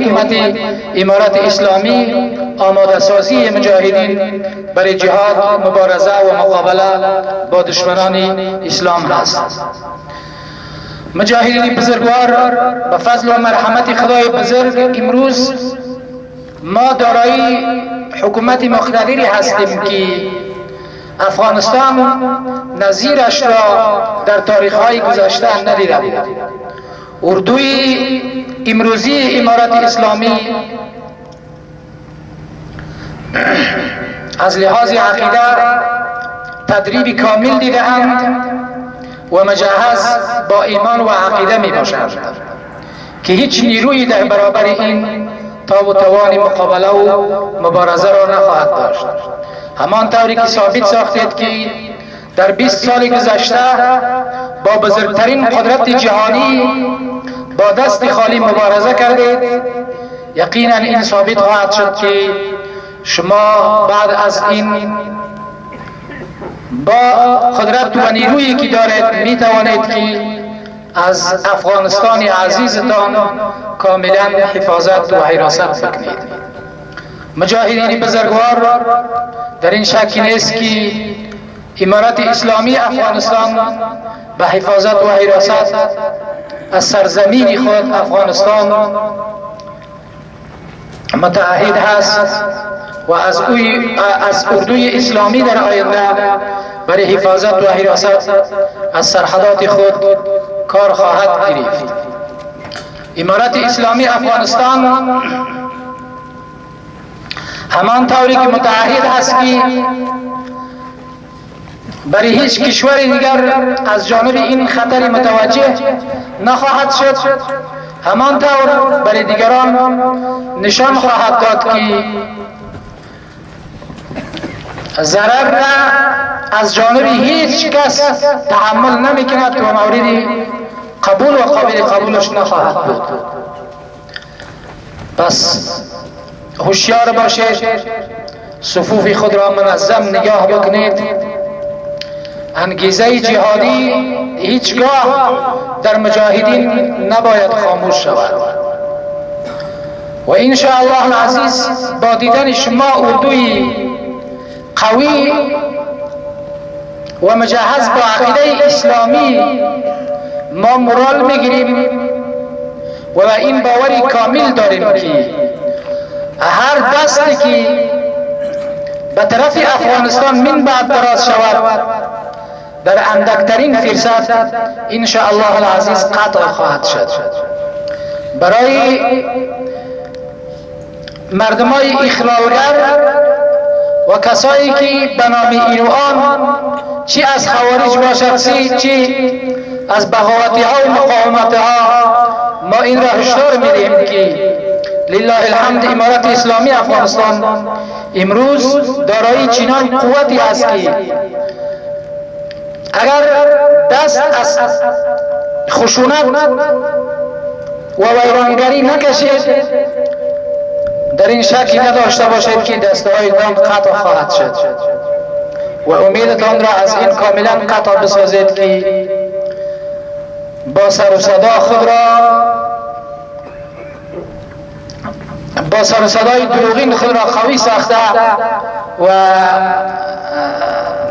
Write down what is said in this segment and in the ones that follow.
حکومت امارت اسلامی آماده سازی مجاهدین برای جهاد، مبارزه و مقابله با دشمنان اسلام هست. مجاهدین بزرگوار به فضل و مرحمت خدای بزرگ امروز ما دارای حکومت مقتدری هستیم که افغانستان نظیرش را در تاریخ‌های گذشته ندیده بود. اردوی امروزی امارت اسلامی از لحاظ عقیده تدریب کامل دیده‌اند و مجهز با ایمان و عقیده می باشند که هیچ نیرویی در برابر این تاب و توان مقابله و مبارزه را نخواهد داشت. همان طوری که ثابت ساختید که در 20 سال گذشته با بزرگترین قدرت جهانی با دست خالی مبارزه کردید، یقینا این ثابت خواهد شد که شما بعد از این با قدرت و نیرویی که دارید می توانید که از افغانستان عزیزتان کاملا حفاظت و حراست بکنید. مجاهدین بزرگوار در این شک نیست که امارت اسلامی افغانستان به حفاظت و حراست از سرزمین خود افغانستان متعهد هست و از اردوی اسلامی در آینده برای حفاظت و حراست از سرحدات خود کار خواهد گرفت. امارت اسلامی افغانستان همان طوری که متعهد هست که برای هیچ کشور دیگر از جانب این خطر متوجه نخواهد شد، همان طور برای دیگران نشان خواهد داد که ضرر را از جانب هیچ کس تحمل نمی کند و مورد قبول و قابل قبولش نخواهد بود. پس هوشیار باشید، صفوف خود را منظم نگاه بکنید. انگیزه جهادی هیچگاه در مجاهدین نباید خاموش شود و ان شاء الله العزیز با دیدن شما اردوی قوی و مجهز با عقیده اسلامی ما مورال میگیریم و این باوری کامل داریم که هر دستی که به طرف افغانستان من بعد دراز شود در اندکترین فرصت ان شاء الله العزیز قطع خواهد شد. برای مردمای اخلالگر و کسایی که به نام این و آن چی از خوارج و شخصی چی از بغاوتی ها و مقاومت ها ما این را هشدار میدیم که لله الحمد امارت اسلامی افغانستان امروز دارای چنان قوتی است که اگر دست از خشونت و ویرانگری نکشید در این شکی نداشته باشید که دستهایتان قطع خواهد شد و امیدتان را از این کاملا قطع بسازید که با سر و صدا خود را با سر و صدای دروغین خود را قوی ساخته و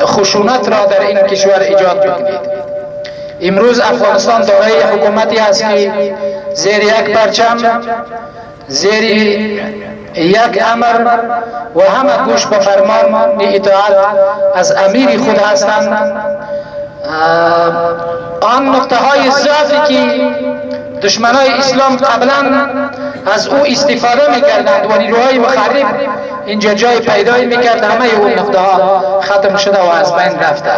خشونت را در این کشور ایجاد بکنید. امروز افغانستان دارای حکومتی است که زیر یک پرچم، زیر یک امر و همه گوش به فرمان اطاعت از امیر خود هستند. آن نقطه های ضعفی که دشمنای اسلام قبلا از او استفاده میکردند و نیروهای مخرب اینجا جای پیدایی میکرد، همه اون نقطه ها ختم شده و از بین رفته.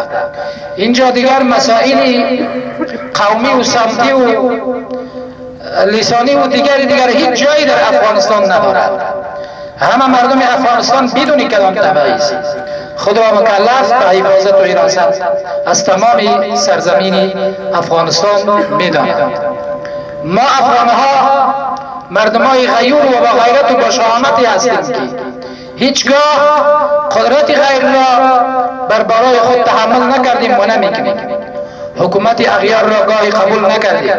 اینجا دیگر مسائل قومی و سمتی و لسانی و دیگر هیچ جایی در افغانستان ندارد. همه مردم افغانستان بدون کدام تبعیض خود را مکلف به حفاظت و حراست از تمام سرزمین افغانستان میدانند. ما افغانها مردمای غیور و با غیرت و با شهامتی هستیم که هیچگاه قدرت غیر را بر بالای خود تحمل نکردیم و نمیکنیم. حکومت اغیار را گاهی قبول نکردیم.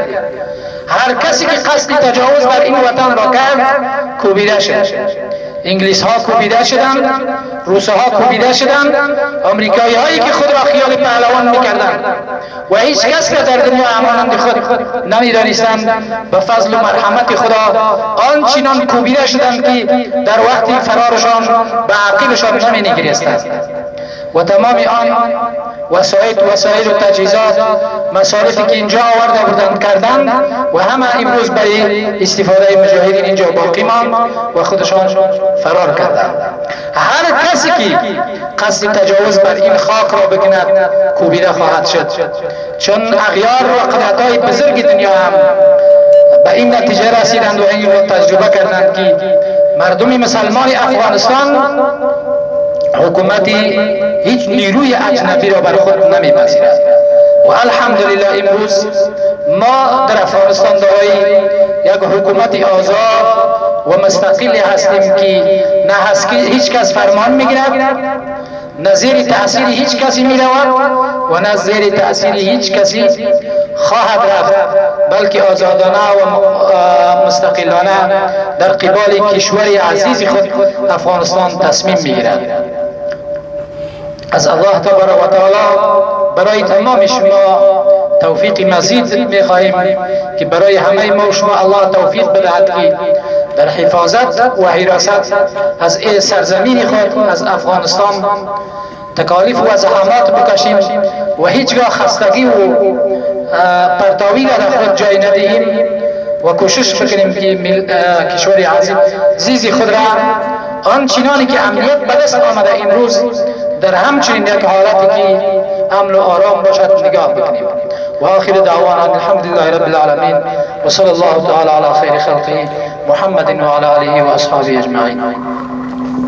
هر کسی که قصد تجاوز بر این وطن را کرد کوبیده شد. انگلیس ها کوبیده شدند، روس ها کوبیده شدند، آمریکایی هایی که خود را خیال پهلوان میکردند و هیچ کس را در دنیا همانند خود نمیدانستند، به فضل و مرحمت خدا آنچنان کوبیده شدند که در وقت فرارشان به عقیلشان نمی‌نگریستند و تمام آن وسایل و تجهیزات مصارفی که اینجا آورده بودند کردند و همه امروز برای استفاده مجاهدین اینجا باقی ماند و خودشان فرار کردند. هر کسی که قصد تجاوز بر این خاک را بکند کوبیده خواهد شد، چون اغیار و قدرت‌های بزرگ دنیا هم به این نتیجه رسیدند و این را تجربه کردند که مردم مسلمان افغانستان حکومتی هیچ نیروی اجنبی را بر خود نمیپذیرد و الحمدلله امروز ما در افغانستان دارای یک حکومت آزاد و مستقلی هستیم که نه هیچ کس فرمان میگیرد، نه زیر تأثیر هیچ کسی میرود و نه زیر تأثیر هیچ کسی خواهد رفت، بلکه آزادانه و مستقلانه در قبال کشور عزیز خود افغانستان تصمیم میگیرد. از الله تبارک و تعالی برای تمام شما توفیق مزید میخواهیم که برای همه ما و شما الله توفیق بدهد که در حفاظت و حراست از این سرزمین خود از افغانستان تکالیف و زحمات بکشیم و هیچگاه خستگی و پرتاوی را در خود جای ندهیم و کوشش بکنیم که کشور عزیز خود را آنچنانی که امنیت به دست آمده امروز در همچنین یک حالتی که امن و آرام باشد نگاه بکنیم. و آخر دعوانا الحمدلله رب العالمین و صلی الله تعالی علی خیر خلقه محمد و علی آله و اصحابه اجمعین.